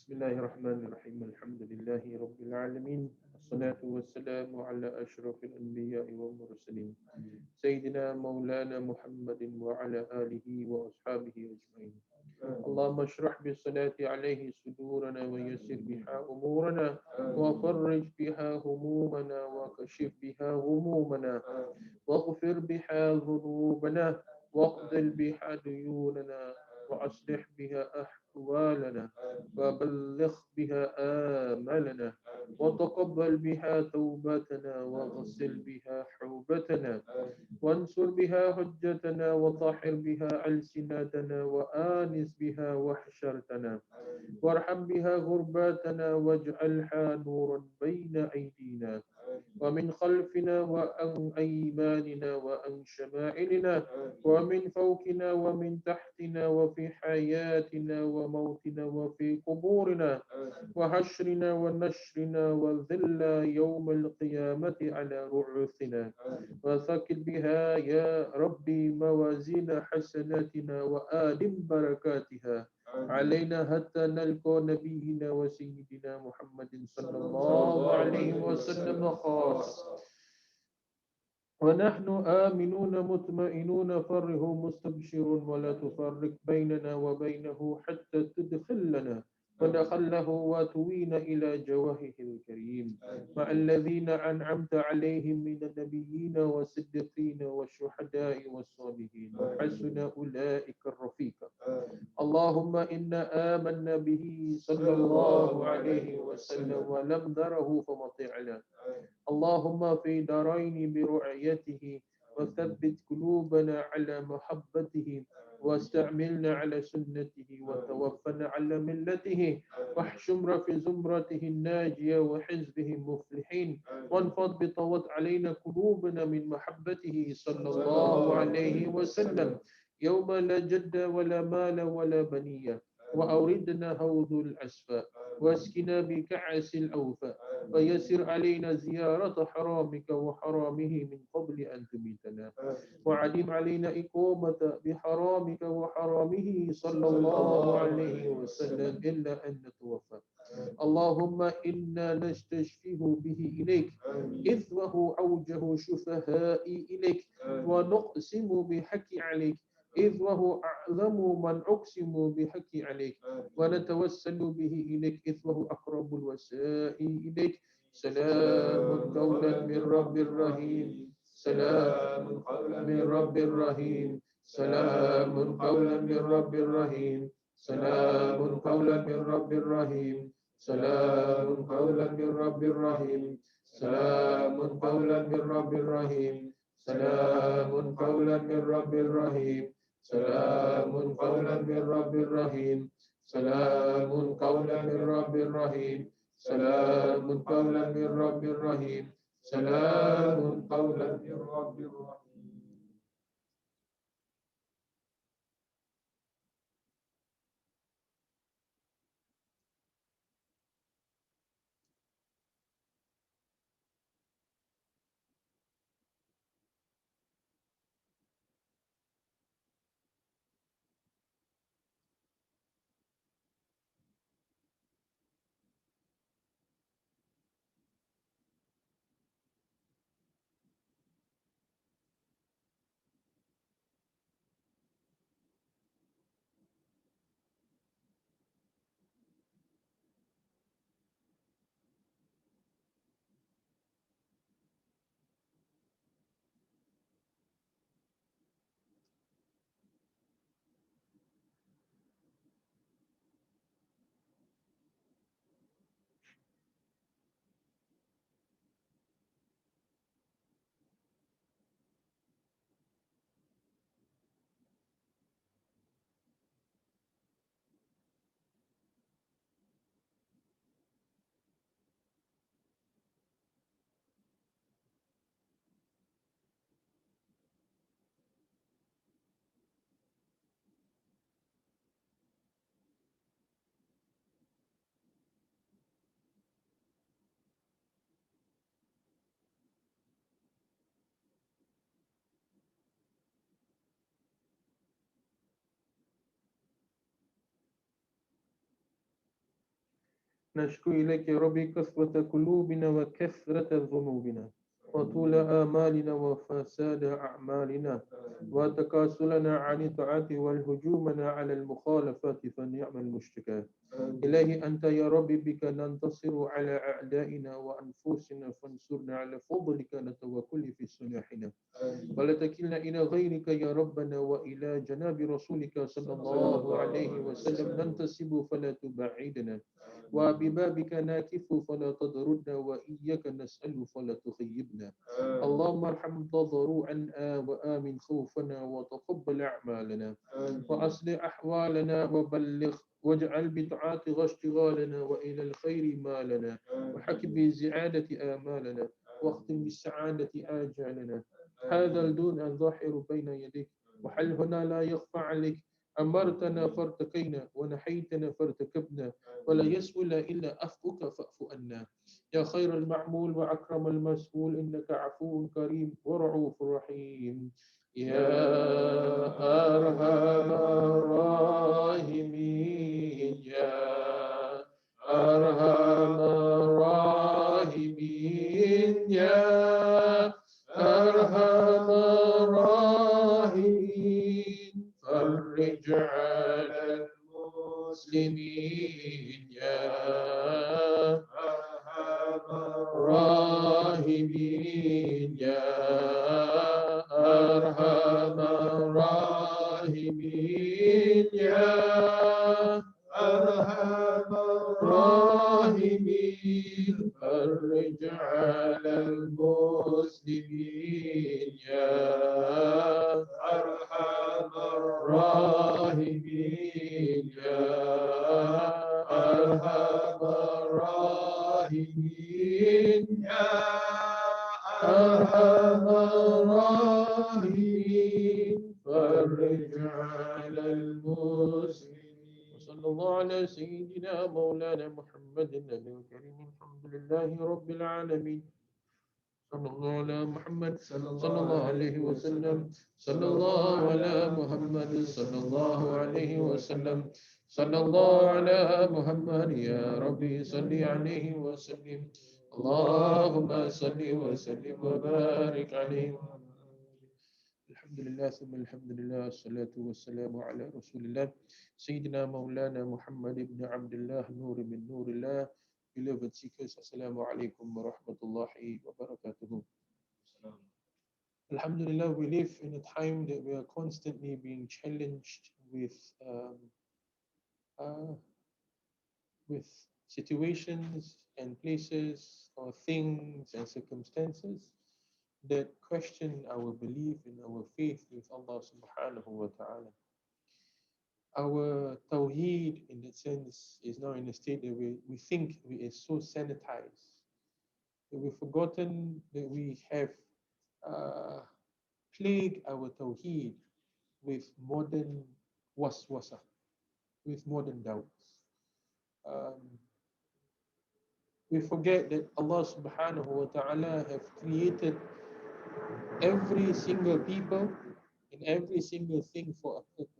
بسم الله الرحمن الرحيم الحمد لله رب العالمين الصلاة والسلام على أشرف الأنبياء والمرسلين سيدنا مولانا محمد وعلى آله وأصحابه أجمعين اللهم اشرح بالصلاة عليه صدورنا ويسر بها أمورنا وفرج بها همومنا وكشف بها غمومنا واغفر بها ذنوبنا واقضل بها ديوننا وأصلح بها أحوالنا وبلغ بها آمالنا وتقبل بها توبتنا وغسل بها حوبتنا وانصر بها حجتنا وطهر بها ألسنتنا وآنس بها وحشرتنا وارحم بها غرباتنا واجعلها نورا بين أيدينا ومن خلفنا وعن أيماننا وعن شمائلنا ومن فوقنا ومن تحتنا وفي حياتنا وموتنا وفي قبورنا وحشرنا ونشرنا وذل يوم القيامة على رؤوسنا وثقل بها يا ربي موازين حسناتنا وآدم بركاتها علينا حتى نلقى نبينا وسيدنا محمد صلى الله عليه وسلم خاص ونحن آمنون مطمئنون فره مستبشرون ولا تفرق بيننا وبينه حتى تدخلنا ودخله وتوين إلى جواهه الكريم مع الذين أنعمت عليهم من النبيين والصديقين والشهداء والصالحين وحسن أولئك الرفيق اللهم إنا آمنا به صلى الله عليه وسلم ولم نره فمطعنا اللهم في دارين برعيته وثبت قلوبنا على محبته واستعملنا على سنته وتوفنا على ملته واحشمنا في زمرته الناجية وحزبه المفلحين وانفض بطوت علينا قلوبنا من محبته صلى الله عليه وسلم يوم لا جد ولا مال ولا بنية وأوردنا هوذ الأسفى واسكنا بكعس الأوفى ويسر علينا زيارة حرامك وحرامه من قبل أن تميتنا وعدم علينا إقامة بحرامك وحرامه صلى الله عليه وسلم إلا أن نتوفى اللهم إنا نستشفه به إليك إذ وهو أوجه شفهاء إليك ونقسم بحق عليك إذ وهو أعظم من أقسم بحق عليك ونتوسل به إليك إذ وهو أقرب الوسائل إليك سلام قولا من رب رحيم سلام قولا من رب رحيم سلام قولا من رب رحيم سلام قولا من رب رحيم سلام قولا من رب رحيم سلام قولا من رب رحيم سلام قولا من رب رحيم سلام قولا من رب رحيم سلام قولا من رب رحيم سلام قولا من رب رحيم سلام قولا من رب رحيم. نشكو إليك يا ربي كثرة قلوبنا وكثرة ذنوبنا وطول آمالنا وفساد أعمالنا وتكاسلنا عن الطاعات والهجومنا على المخالفات فنعم المشتكى. إلهي أنت يا ربي بك ننتصر على أعدائنا وأنفسنا فانصرنا على فضلك نتوكل في صلاحنا ولا تكلنا إلى غيرك يا ربنا وإلى جناب رسولك صلى الله عليه وسلم ننتسب فلا تبعدنا وببابك ناكف فلا تضرنا وإياك نسأل فلا تخيبنا اللهم ارحم تضرعنا وآمن خوفنا وتقبل أعمالنا وأصلح أحوالنا وبلغ واجعل بطاعاتك اشتغالنا وإلى الخير مالنا وحك بزعادة آمالنا واختم بالسعادة آجالنا هذا الدون الظاهر بين يديك وحل هنا لا يخفى عليك أمرتنا فارتقينا ونحيتنا فارتكبنا ولا يسهل إلا أفؤك فاعف عنا يا خير المعمول وأكرم المسؤول إنك عفو كريم ورعوف رحيم يا أرحم الراحمين يا أرحم الراحمين يا أرحم الراحمين فرج على المسلمين يا أرحم الراحمين يا أرحم الراحمين يا أرحم الراحمين فرج على المسلمين يا أرحم الراحمين يا أرحم الراحمين يا أرحم الراحمين فرج على المسلمين وصلى الله على سيدنا مولانا محمد النبي الكريم الحمد لله رب العالمين صلى الله على محمد صلى الله عليه وسلم صلى الله على محمد صلى الله عليه وسلم صلى الله على محمد يا ربي صل عليه وسلم اللهم صل وسلم وبارك عليه الحمد لله ثم الحمد لله الصلاة والسلام على رسول الله سيدنا مولانا محمد بن عبد الله نور من نور الله. Beloved seekers, Assalamu alaikum wa rahmatullahi wa barakatuhu. Alhamdulillah, we live in a time that we are constantly being challenged uh, with situations and places or things and circumstances that question our belief in our faith with Allah subhanahu wa ta'ala. Our tawheed, in that sense, is now in a state that we think we are so sanitized that we've forgotten that we have uh, plagued our tawheed with modern waswasa, with modern doubts. Um, we forget that Allah subhanahu wa ta'ala have created every single people and every single thing for a purpose.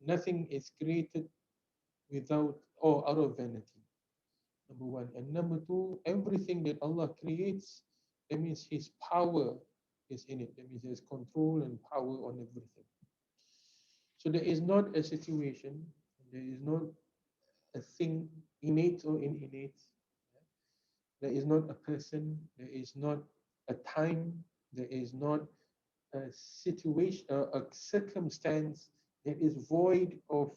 Nothing is created without or out of vanity. Number one. And number two, everything that Allah creates, that means His power is in it. That means there's control and power on everything. So there is not a situation, there is not a thing innate or innate. There is not a person, there is not a time, there is not a situation, a circumstance that is void of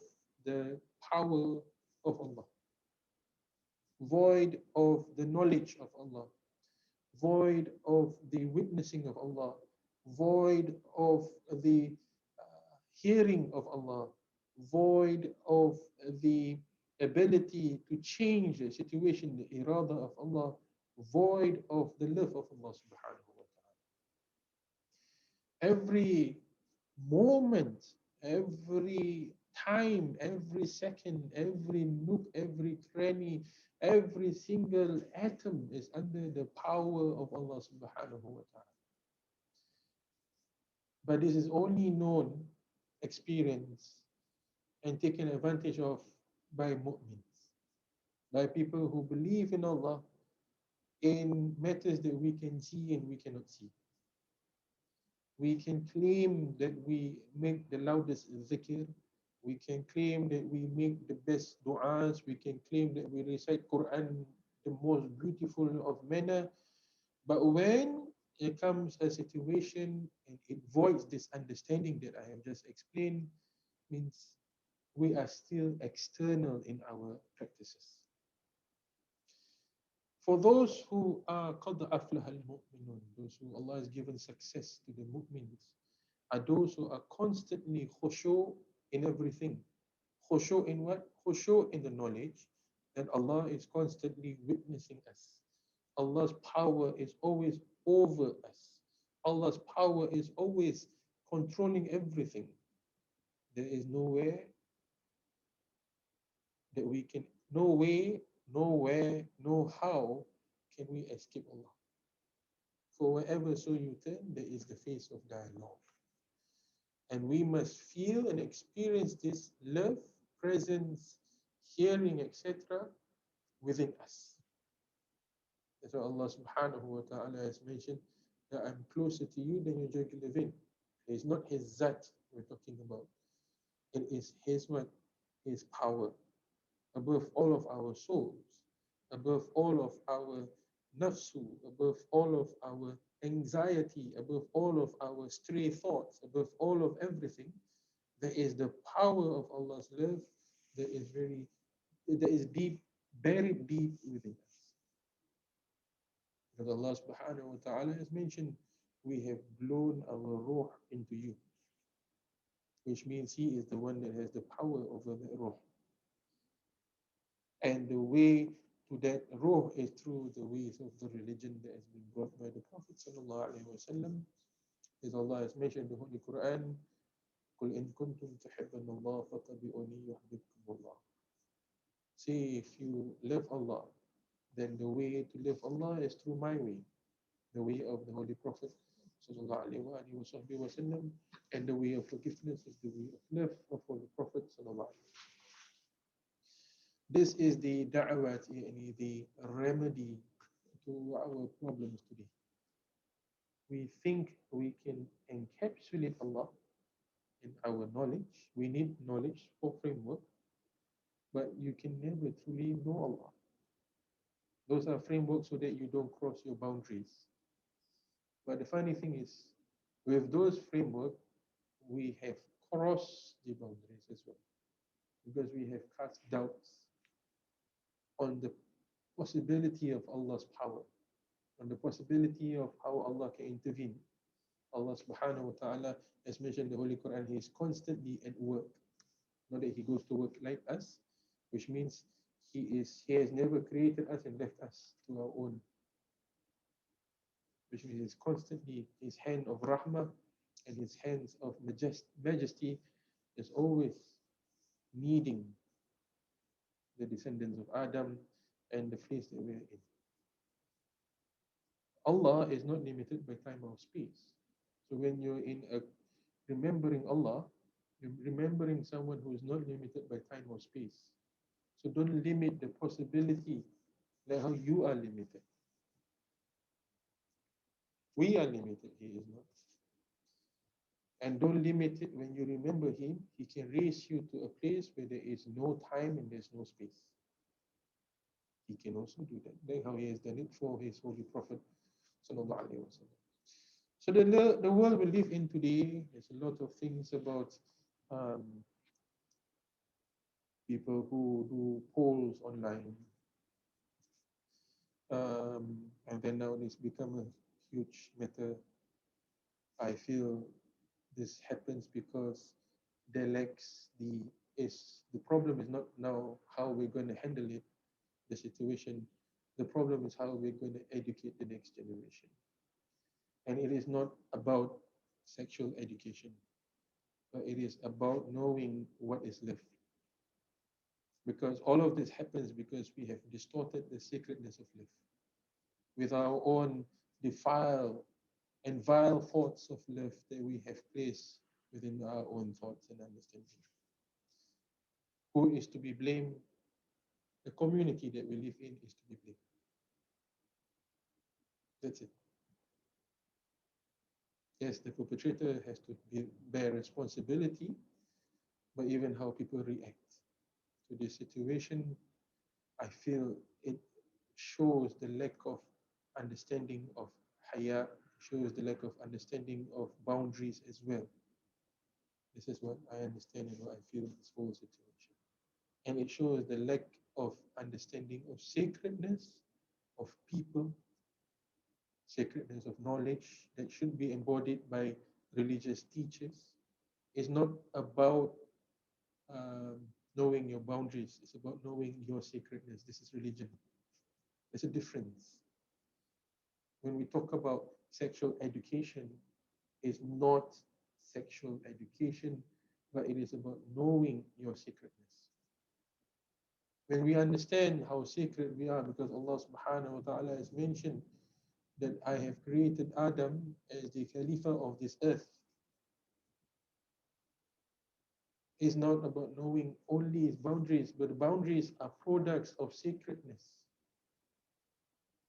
the power of Allah, void of the knowledge of Allah, void of the witnessing of Allah, void of the hearing of Allah, void of the ability to change the situation, the irada of Allah, void of the love of Allah subhanahu wa ta'ala. Every moment, every time, every second, every nook, every cranny, every single atom is under the power of Allah subhanahu wa ta'ala. But this is only known, experienced, and taken advantage of by mu'mins. by people who believe in Allah in matters that we can see and we cannot see. We can claim that we make the loudest zikir. We can claim that we make the best du'as. We can claim that we recite Quran the most beautiful of manner. But when it comes a situation and it voids this understanding that I have just explained, means we are still external in our practices. For those who are qad aflah al-mu'minun, those who Allah has given success to the mu'mins, are those who are constantly khushu in everything. Khushu in what? Khushu in the knowledge that Allah is constantly witnessing us. Allah's power is always over us. Allah's power is always controlling everything. There is nowhere that we can, no way, nowhere, no how can we escape Allah. For wherever so you turn, there is the face of dialogue. And we must feel and experience this love, presence, hearing, etc. within us. That's why Allah subhanahu wa ta'ala has mentioned that I'm closer to you than your jugular vein. It's not his zat we're talking about. It is his what? His power above all of our souls, above all of our nafsu, above all of our anxiety, above all of our stray thoughts, above all of everything. There is the power of Allah's love that is deep, buried deep within us. Because Allah subhanahu wa ta'ala has mentioned, we have blown our ruh into you, which means He is the one that has the power over the ruh. And the way to that ruh is through the ways of the religion that has been brought by the Prophet sallallahu alaihi wasallam. As Allah has mentioned in the Holy Quran, قُلْ إِن كُنْتُمْ تُحِبُّونَ اللَّهَ فَاتَّبِعُونِي يُحْبِبْكُمُ اللَّهُ. Say, if you love Allah, then the way to love Allah is through my way, the way of the Holy Prophet sallallahu alaihi wasallam, and the way of forgiveness is the way of love of Holy Prophet sallallahu alaihi wasallam. This is the da'wat, the remedy to our problems today. We think we can encapsulate Allah in our knowledge. We need knowledge for framework, but you can never truly know Allah. Those are frameworks so that you don't cross your boundaries. But the funny thing is, with those frameworks, we have crossed the boundaries as well, because we have cast doubts on the possibility of Allah's power, on the possibility of how Allah can intervene. Allah subhanahu wa ta'ala has mentioned in the Holy Quran, He is constantly at work. Not that He goes to work like us, which means He has never created us and left us to our own. Which means He's constantly, His hand of rahmah and His hands of majesty is always needing the descendants of Adam and the place that we're in. Allah is not limited by time or space. So when you're in a remembering Allah, you're remembering someone who is not limited by time or space. So don't limit the possibility like how you are limited. We are limited, He is not. And don't limit it when you remember Him. He can raise you to a place where there is no time and there's no space. He can also do that. Like how He has done it for His Holy Prophet sallallahu alaihi wasallam. So the world we live in today, there's a lot of things about people who do polls online. And then now it's become a huge matter. I feel this happens because there lacks the problem is not now how we're going to handle it, the situation. The problem is how we're going to educate the next generation. And it is not about sexual education, but it is about knowing what is left. Because all of this happens because we have distorted the sacredness of life with our own defile and vile thoughts of love that we have placed within our own thoughts and understanding. Who is to be blamed? The community that we live in is to be blamed. That's it. Yes, the perpetrator has to bear responsibility, but even how people react to this situation, I feel it shows the lack of understanding of haya, shows the lack of understanding of boundaries as well. This is what I understand and what I feel in this whole situation. And it shows the lack of understanding of sacredness of people, sacredness of knowledge that should be embodied by religious teachers. It's not about um, knowing your boundaries, it's about knowing your sacredness. This is religion. There's a difference. When we talk about sexual education, it's not sexual education, but it is about knowing your sacredness. When we understand how sacred we are, because Allah subhanahu wa ta'ala has mentioned that I have created Adam as the Khalifa of this earth, it's not about knowing only his boundaries, but the boundaries are products of sacredness.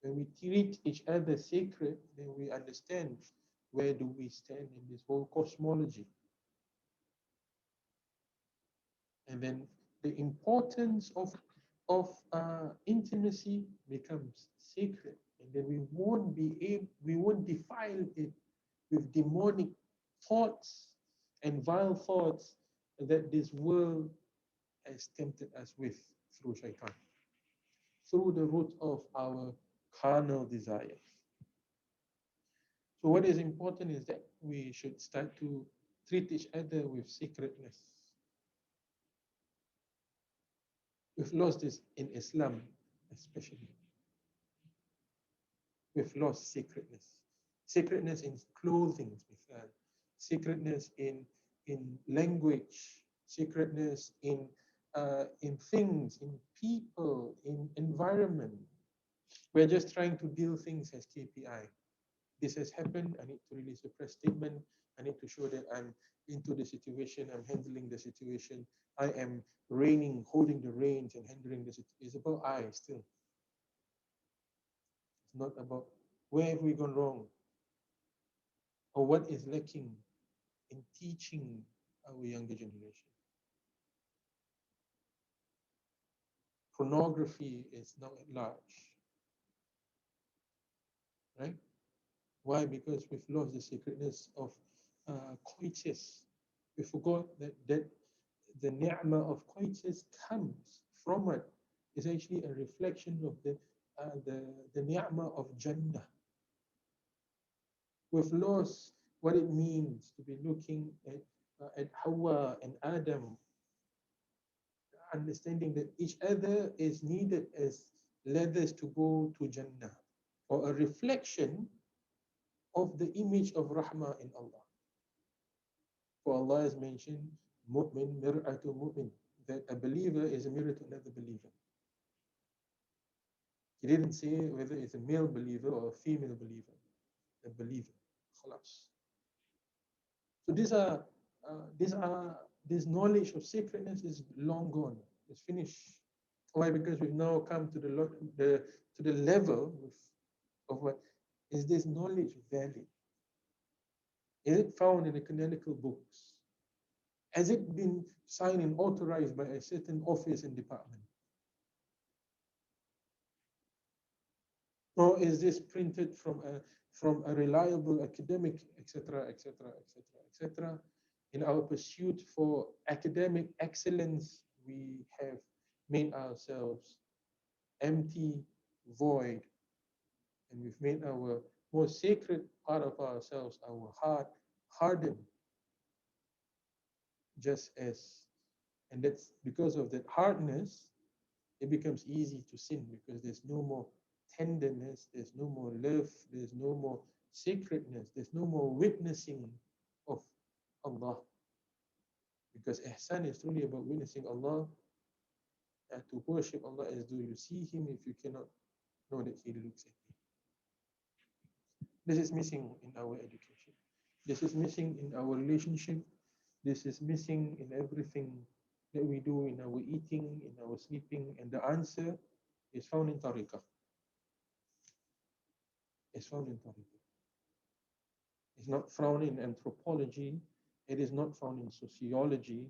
When we treat each other sacred, then we understand where do we stand in this whole cosmology. And then the importance of intimacy becomes sacred, and then we won't defile it with demonic thoughts and vile thoughts that this world has tempted us with through shaitan, through the root of our carnal desires. So what is important is that we should start to treat each other with sacredness. We've lost this in Islam, especially. We've lost sacredness. Sacredness in clothing, sacredness in language, sacredness in things, in people, in environment. We're just trying to deal things as KPI. This has happened. I need to release a press statement. I need to show that I'm into the situation. I'm handling the situation. I am reigning, holding the reins and handling the situation. It's about I still. It's not about where have we gone wrong or what is lacking in teaching our younger generation. Pornography is now at large, right? Why? Because we've lost the sacredness of coitus. We forgot that the ni'mah of coitus comes from it. It's actually a reflection of the ni'mah of Jannah. We've lost what it means to be looking at Hawa and Adam, understanding that each other is needed as ladders to go to Jannah, or a reflection of the image of Rahmah in Allah. For Allah has mentioned mu'min mir'atu mu'min, that a believer is a mirror to another believer. He didn't say whether it's a male believer or a female believer, a believer. Khalas. So this knowledge of sacredness is long gone. It's finished. Why? Because we've now come to the level of what is this knowledge valid? Is it found in the canonical books? Has it been signed and authorized by a certain office and department? Or is this printed from a reliable academic, etc., etc., etc., etc.? In our pursuit for academic excellence, we have made ourselves empty, void, and we've made our most sacred part of ourselves, our heart, hardened. And that's because of that hardness, it becomes easy to sin because there's no more tenderness, there's no more love, there's no more sacredness, there's no more witnessing of Allah. Because ihsan is truly about witnessing Allah, and to worship Allah as though you see Him if you cannot know that He looks at you. This is missing in our education. This is missing in our relationship. This is missing in everything that we do in our eating, in our sleeping, and the answer is found in tariqah. It's found in tariqah. It's not found in anthropology. It is not found in sociology.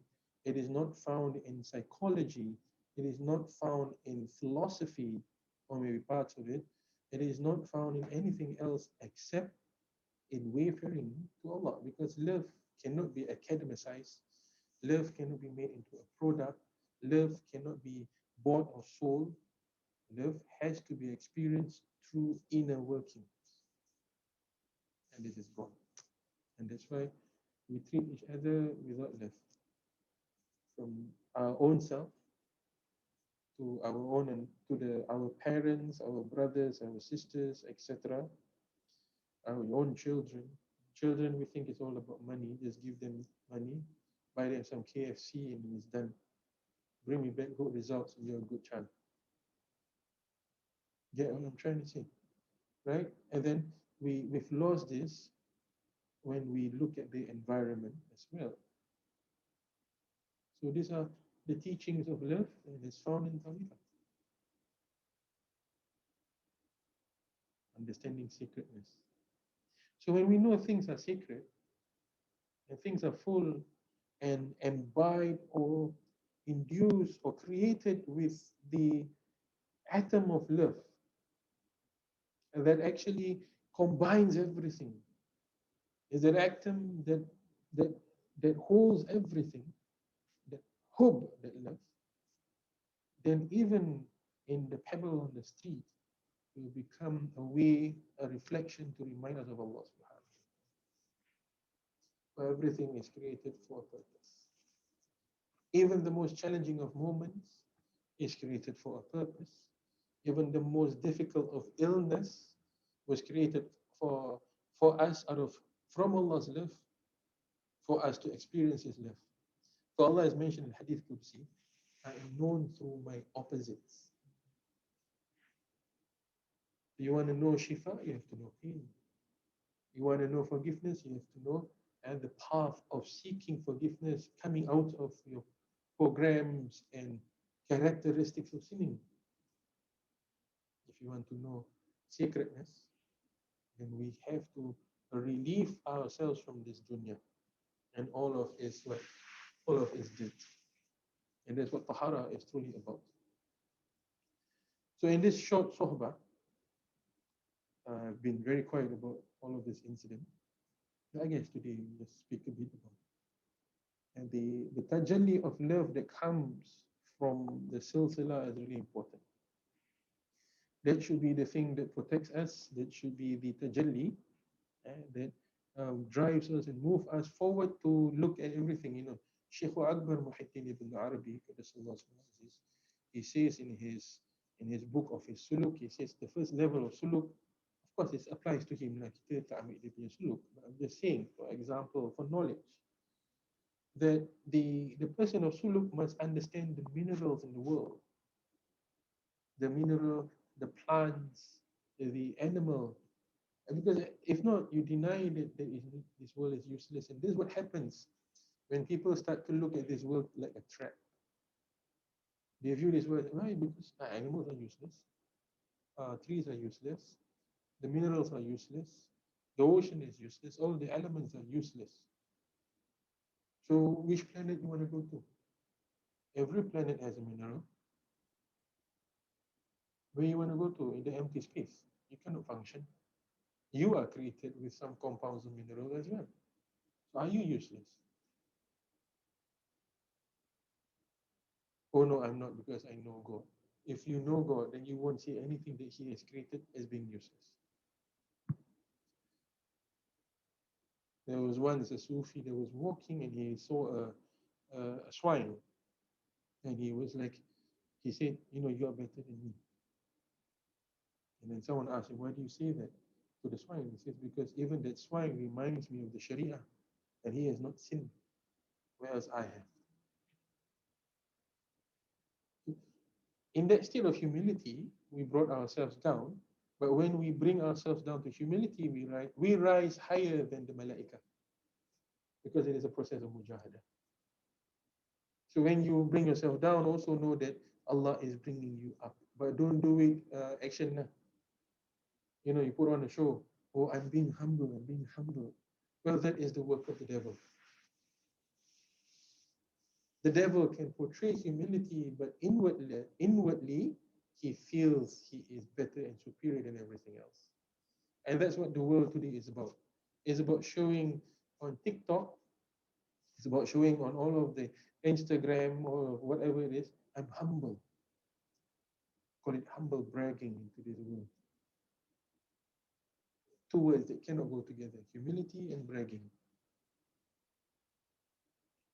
It is not found in psychology. It is not found in philosophy, or maybe parts of it. It is not found in anything else except in wayfaring to Allah, because love cannot be academicized. Love cannot be made into a product. Love cannot be bought or sold. Love has to be experienced through inner workings. And this is God. And that's why we treat each other without love. From our own self to our own and to our parents, our brothers, our sisters, etc., our own children. Children, we think it's all about money. Just give them money, buy them some KFC, and it's done. Bring me back good results, and you're a good child. Get what I'm trying to say, right? And then we've lost this when we look at the environment as well. So these are the teachings of love, and it's found in Tariqah. Understanding sacredness. So when we know things are sacred and things are full and imbibed or induced or created with the atom of love, and that actually combines everything, is that atom that that holds everything, that hub, that love, then even in the pebble on the street will become a way, a reflection to remind us of Allah subhanahu wa ta'ala. For everything is created for a purpose. Even the most challenging of moments is created for a purpose. Even the most difficult of illness was created for us out of from Allah's love, for us to experience His love. So Allah has mentioned in Hadith Qudsi, I am known through my opposites. You want to know shifa, you have to know pain. You want to know forgiveness, you have to know and the path of seeking forgiveness coming out of your programs and characteristics of sinning. If you want to know sacredness, then we have to relieve ourselves from this dunya and all of its what, all of its deed. And that's what tahara is truly about. So in this short sohbah, I've been very quiet about all of this incident. I guess today we'll just speak a bit about it. And the tajalli of love that comes from the silsila is really important. That should be the thing that protects us. That should be the tajalli that drives us and move us forward to look at everything. You know, Sheikh Akbar Muhyiddin ibn Arabi, he says in his book of his suluk, he says the first level of suluk, of course, it applies to him. Like kita tak ambil dia punya suluk, but I'm just saying, for example, for knowledge, that the person of suluk must understand the minerals in the world, the mineral, the plants, the animal. And because if not, you deny that this world is useless. And this is what happens when people start to look at this world like a trap. They view this world, why? Because animals are useless, trees are useless, the minerals are useless, the ocean is useless, all the elements are useless. So which planet you want to go to? Every planet has a mineral. Where you want to go to? In the empty space. You cannot function. You are created with some compounds of mineral as well. So are you useless? Oh no, I'm not, because I know God. If you know God, then you won't see anything that He has created as being useless. There was once a Sufi that was walking and he saw a swine. And he was like, he said, you know, you are better than me. And then someone asked him, why do you say that to the swine? He says, because even that swine reminds me of the Sharia, and he has not sinned, whereas I have. In that state of humility, we brought ourselves down. But when we bring ourselves down to humility, we rise higher than the malaika, because it is a process of mujahadah. So when you bring yourself down, also know that Allah is bringing you up. But don't do it action. You know, you put on a show. Oh, I'm being humble. I'm being humble. Well, that is the work of the devil. The devil can portray humility, but inwardly, he feels he is better and superior than everything else. And that's what the world today is about. It's about showing on TikTok, it's about showing on all of the Instagram or whatever it is, I'm humble. Call it humble bragging in today's world. Two words that cannot go together, humility and bragging.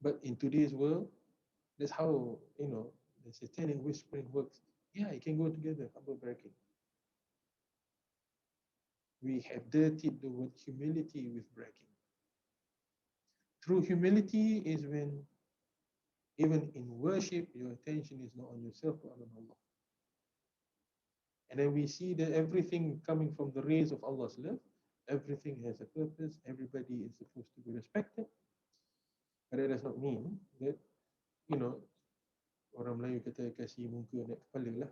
But in today's world, that's how, the satanic whispering works. Yeah, it can go together, humble bragging. We have dirtied the word humility with bragging. True humility is when, even in worship, your attention is not on yourself but on Allah. And then we see that everything coming from the rays of Allah's love, everything has a purpose, everybody is supposed to be respected. But that does not mean that, you know, orang Melayu kata kasih muka naik kepala lah.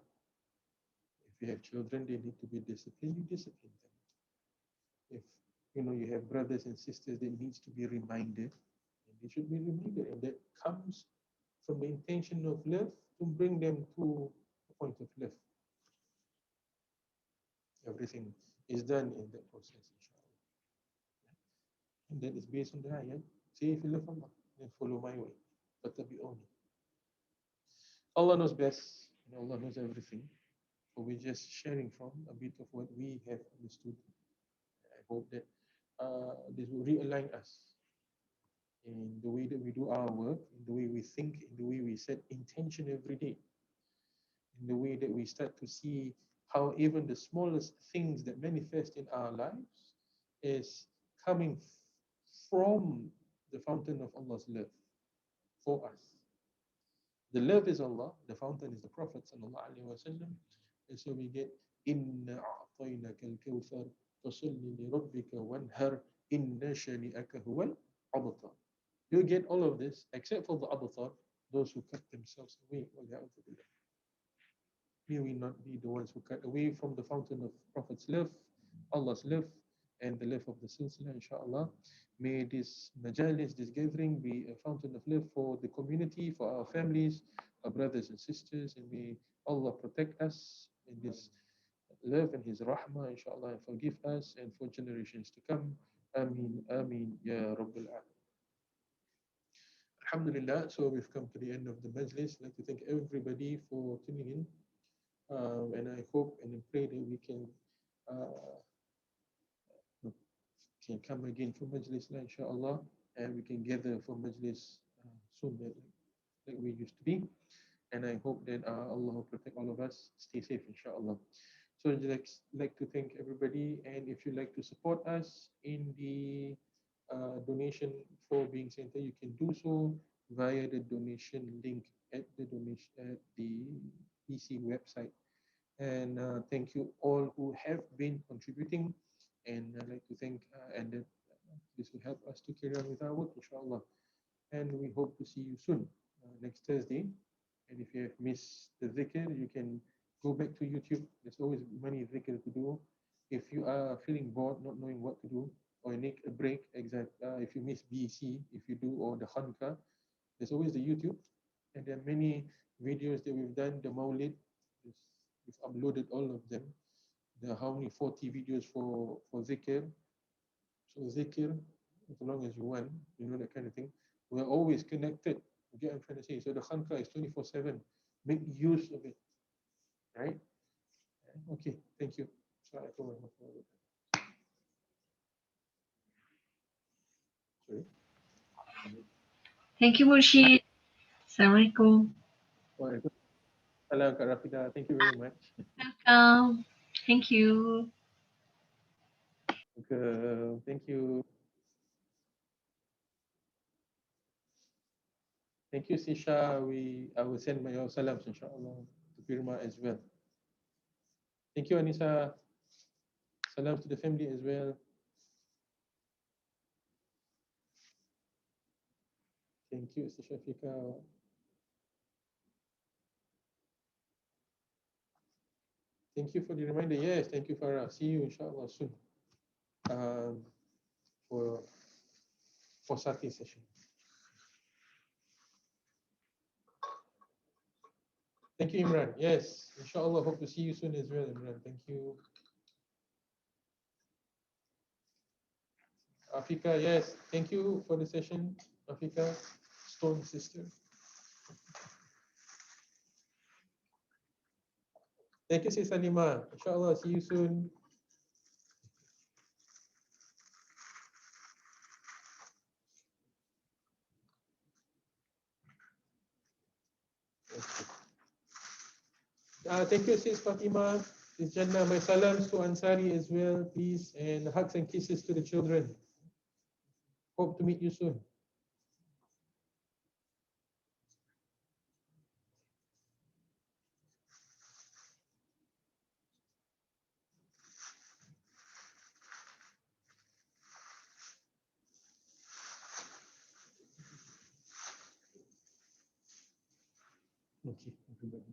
If you have children, they need to be disciplined, you discipline them. If you have brothers and sisters that needs to be reminded, and they should be reminded, and that comes from the intention of love to bring them to a point of love. Everything is done in that process, inshallah. And that is based on the ayat. Say if you love Allah, then follow my way. But be only. Allah knows best, and Allah knows everything. So we're just sharing from a bit of what we have understood. I hope that this will realign us in the way that we do our work, in the way we think, in the way we set intention every day, in the way that we start to see how even the smallest things that manifest in our lives is coming from the fountain of Allah's love for us. The love is Allah, the fountain is the Prophet sallallahu alaihi wasallam, and so we get inna a'tainaka al-kawthar fasalli li rabbika wanhar inna shani'aka huwal abtar. You get all of this except for the abtar, those who cut themselves away. May we not be the ones who cut away from the fountain of Prophet's love, Allah's love, and the love of the Silsila, inshallah. May this majalis, this gathering, be a fountain of love for the community, for our families, our brothers and sisters, and may Allah protect us in this love and His rahmah, inshallah, and forgive us and for generations to come. Ameen, Ameen, Ya Rabbil Alamin. Alhamdulillah, so we've come to the end of the majlis. I'd like to thank everybody for tuning in. And I hope and pray that we uh, can come again for Majlis, inshallah, and we can gather for Majlis soon, like we used to be. And I hope that Allah will protect all of us. Stay safe, inshallah. So I'd like to thank everybody. And if you'd like to support us in the donation for Being Center, you can do so via the donation link at the BC website. And thank you all who have been contributing. And I'd like to thank and that this will help us to carry on with our work, inshallah. And we hope to see you soon, next Thursday. And if you have missed the Zikir, you can go back to YouTube. There's always many Zikir to do. If you are feeling bored, not knowing what to do, or you need a break, if you miss BC, if you do, or the Khanka, there's always the YouTube. And there are many videos that we've done, the Maulid, we've uploaded all of them. There are how many 40 videos for Zikir. So Zikir, as long as you want, that kind of thing. We're always connected. You get what I'm trying to say? So the Khanka is 24/7. Make use of it. Right? Okay, thank you. Sorry. Thank you, Murshid. Assalamualaikum. Salam, Kak Rafida. Thank you very much. Welcome. Thank you. Thank you. Thank you, Sisha. I will send my salams, inshallah, to Firma as well. Thank you, Anissa. Salams to the family as well. Thank you, Sisha Fika. Thank you for the reminder. Yes, thank you, Farah. See you, inshallah, soon for Sati session. Thank you, Imran. Yes, inshallah, hope to see you soon as well, Imran. Thank you. Afika, yes, thank you for the session, Afika, Stone sister. Thank you, Sis Salima. Inshallah, see you soon. Thank you, Sis Fatima. Sis Jannah, my salams to Ansari as well, please, and hugs and kisses to the children. Hope to meet you soon. Okay, everybody.